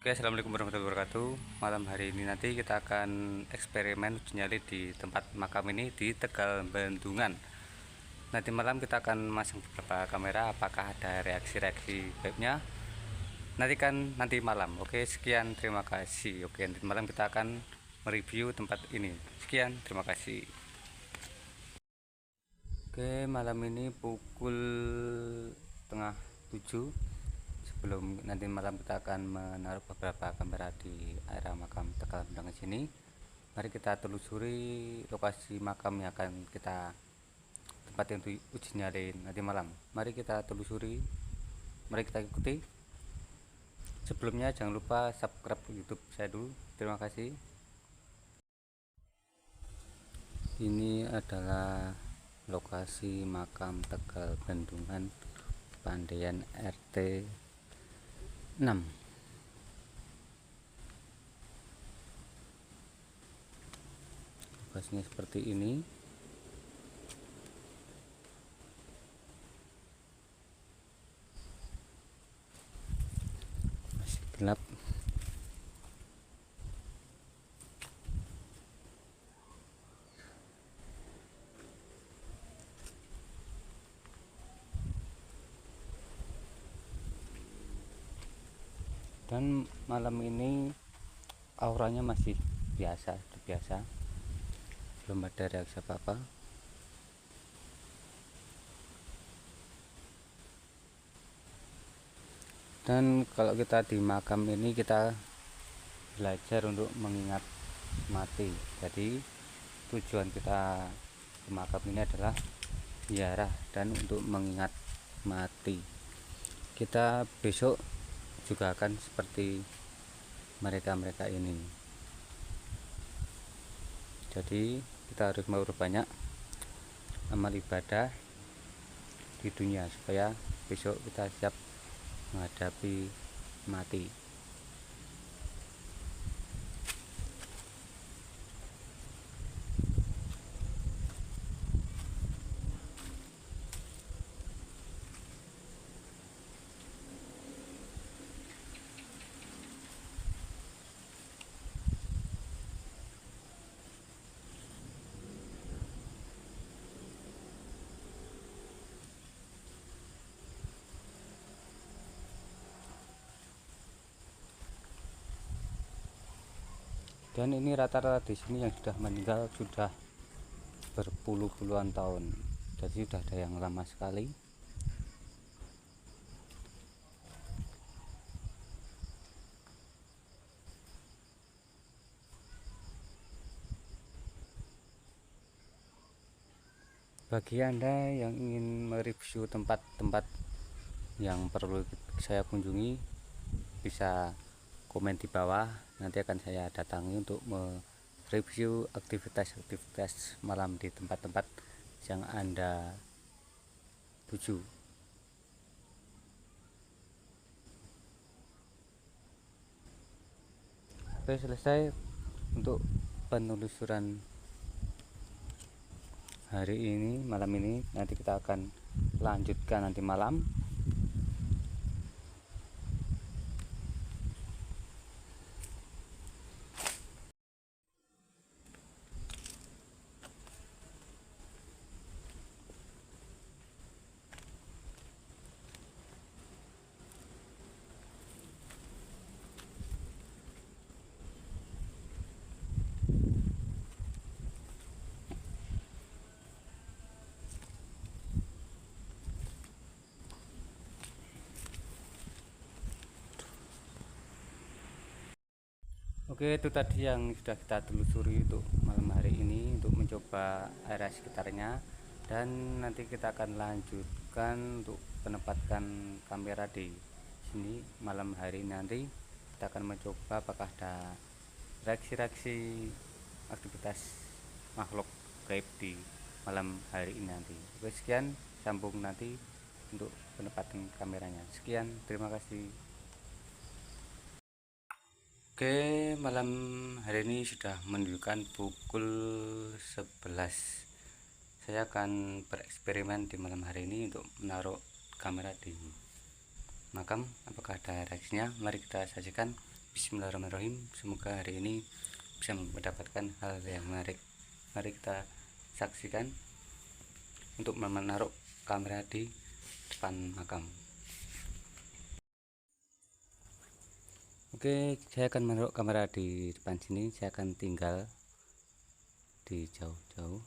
Oke, assalamualaikum warahmatullahi wabarakatuh. Malam hari ini nanti kita akan eksperimen uji nyali di tempat makam ini di Tegal Bendungan. Nanti malam kita akan masang beberapa kamera. Apakah ada reaksi-reaksi baiknya? Nanti malam. Oke, sekian, terima kasih. Oke, nanti malam kita akan mereview tempat ini. Sekian, terima kasih. Oke, malam ini pukul setengah 7. Sebelum nanti malam kita akan menaruh beberapa kamera di area makam Tegal Bendungan sini. Mari kita telusuri lokasi makam yang akan kita tempatin untuk uji nyali nanti malam. Mari kita telusuri, mari kita ikuti. Sebelumnya jangan lupa subscribe YouTube saya dulu. Terima kasih. Ini adalah lokasi makam Tegal Bendungan Pandean RT 6. Lokasinya seperti ini. Masih gelap. Dan malam ini auranya masih biasa, belum ada reaksi apa-apa. Dan kalau kita di makam ini kita belajar untuk mengingat mati. Jadi tujuan kita ke makam ini adalah ziarah dan untuk mengingat mati. Kita besok juga akan seperti mereka ini. Jadi kita harus memperbanyak amal ibadah di dunia supaya besok kita siap menghadapi mati. Dan ini rata-rata di sini yang sudah meninggal sudah berpuluh-puluhan tahun. Jadi sudah ada yang lama sekali. Bagi Anda yang ingin mereview tempat-tempat yang perlu saya kunjungi, bisa komen di bawah. Nanti akan saya datangi untuk mereview aktivitas-aktivitas malam di tempat-tempat yang Anda tuju. Oke, selesai untuk penelusuran hari ini, malam ini. Nanti kita akan lanjutkan nanti malam. Oke, itu tadi yang sudah kita telusuri untuk malam hari ini untuk mencoba area sekitarnya, dan nanti kita akan lanjutkan untuk menempatkan kamera di sini malam hari ini. Nanti kita akan mencoba apakah ada reaksi-reaksi aktivitas makhluk gaib di malam hari ini nanti. Oke, sekian, sambung nanti untuk penempatan kameranya. Sekian, terima kasih. Oke, malam hari ini sudah menunjukkan pukul 11. Saya akan bereksperimen di malam hari ini untuk menaruh kamera di makam. Apakah ada reaksinya? Mari kita saksikan Bismillahirrahmanirrahim. Semoga hari ini bisa mendapatkan hal yang menarik. Mari kita saksikan untuk menaruh kamera di depan makam. Oke, saya akan menaruh kamera di depan sini. Saya akan tinggal di jauh-jauh.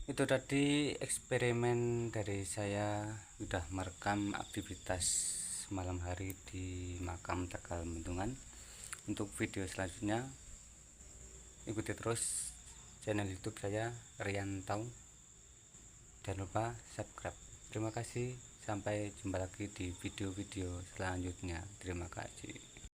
Itu tadi eksperimen dari saya, sudah merekam aktivitas malam hari di makam Tegal Mentungan. Untuk video selanjutnya ikuti terus channel YouTube saya, Rian Taung. Jangan lupa subscribe. Terima kasih, sampai jumpa lagi di video-video selanjutnya. Terima kasih.